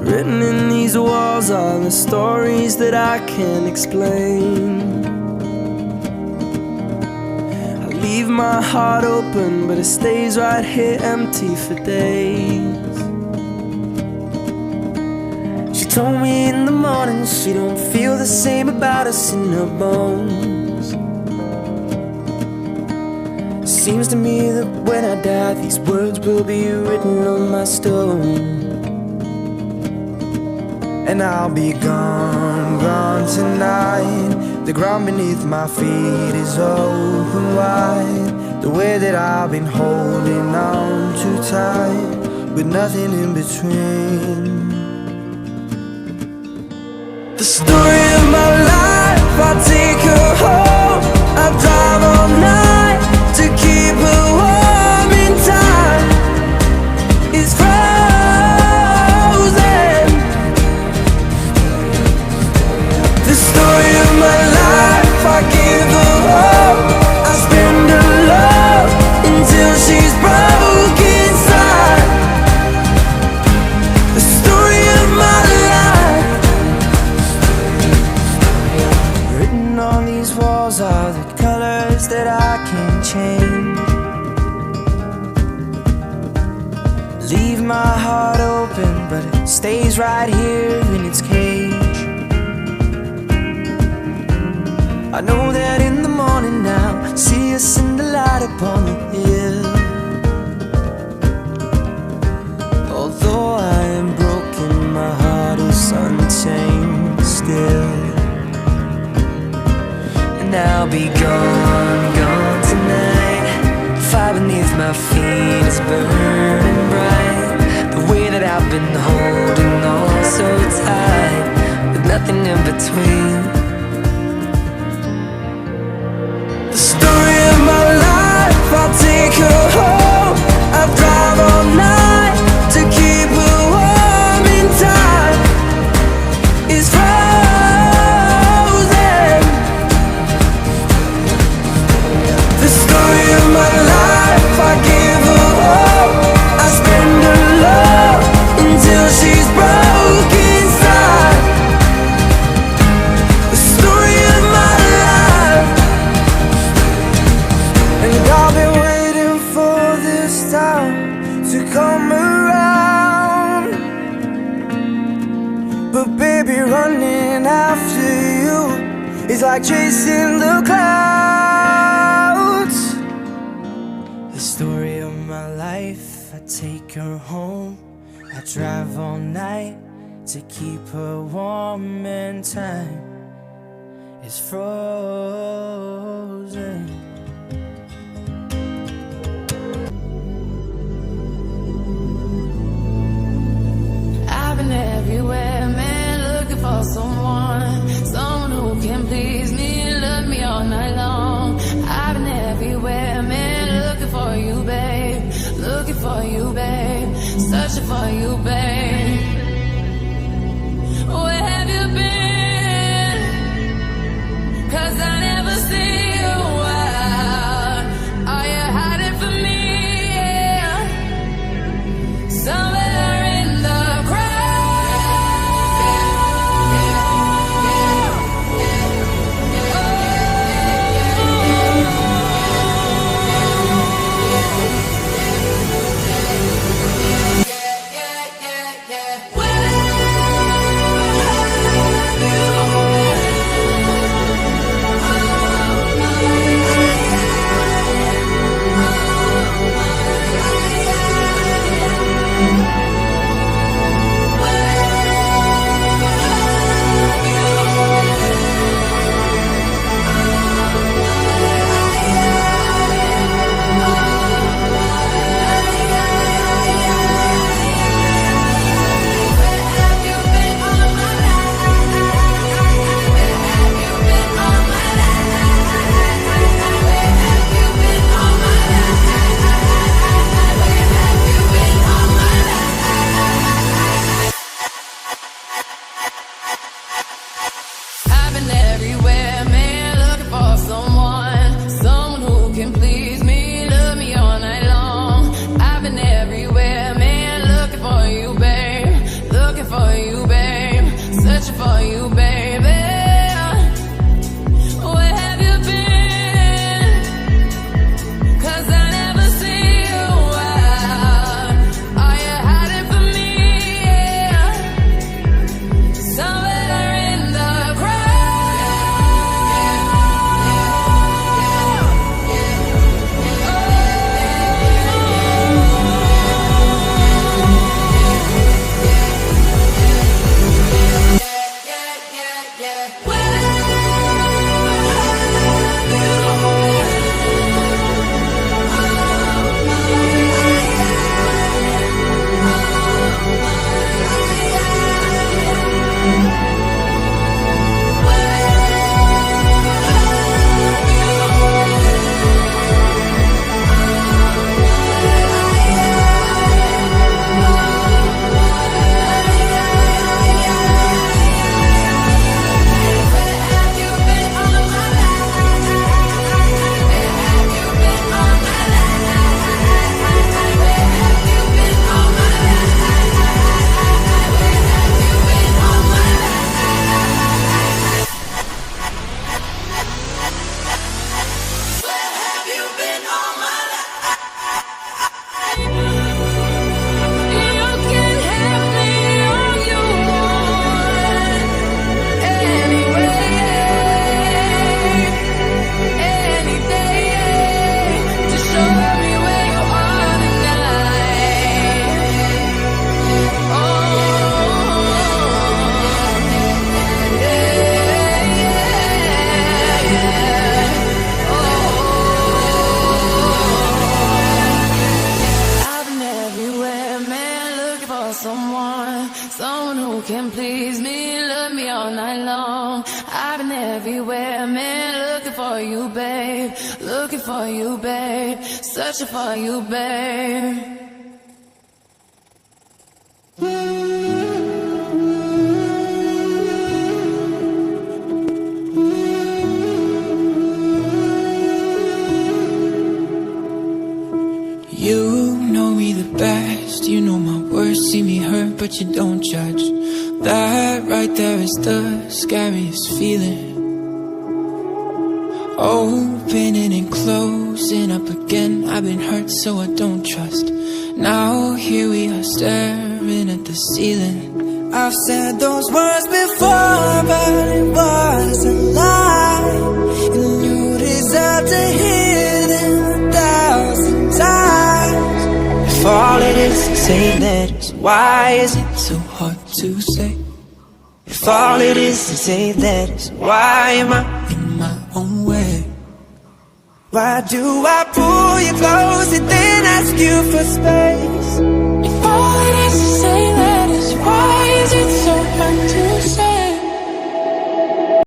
Written in these walls are the stories that I can't explain. I leave my heart open, but it stays right here empty for days. She told me in the morning she don't feel the same about us in her bones. Seems to me that when I die, these words will be written on my stone. And I'll be gone, gone tonight. The ground beneath my feet is open wide. The way that I've been holding on too tight, with nothing in between. The story of my life, I take her home. I drive all night to keep her warm in time. It's frozen. The story of my life, I give her all. I spend her love until she's broke inside. The story of my life. Written on these walls are the colors that I can't change. Leave my heart open, but it stays right here in its cage. I know that in the morning now, see us in the light upon the hill. Although I am broken, my heart is unchained still. And I'll be gone, gone tonight. Fire beneath my feet is burning bright. The way that I've been holding on so tight, with nothing in between. The story of my life, I'll take her home. I drive all night to keep her warm in time. It's frozen. The story of my life, I give her all. I spend her love until she's broke inside. The story of my life. And I've been waiting for this time to come around. But baby, running after you is like chasing the clouds. The story of my life, I take her home. I drive all night to keep her warm, and time is frozen. I've been everywhere, man, looking for someone who can please me and love me all night long. I've been everywhere, man, looking for you, babe, looking for you, babe, searching for you, babe. Where have you been? 'Cause I never see you out. Are you hiding from me? Yeah. Somewhere in the for someone who can please me, love me all night long. I've been everywhere, man, looking for you, babe. Looking for you, babe. Searching for you, babe. You know me the best, you know my worst, see me hurt but you don't judge. That right there is the scariest feeling. Opening and closing up again, I've been hurt so I don't trust. Now here we are staring at the ceiling. I've said those words before, but it was a lie. And you deserve to hear them 1,000 times. If all it is say letters, why is it so hard to say? If all it is say letters, why am I in my own way? Why do I pull you close and then ask you for space? If all it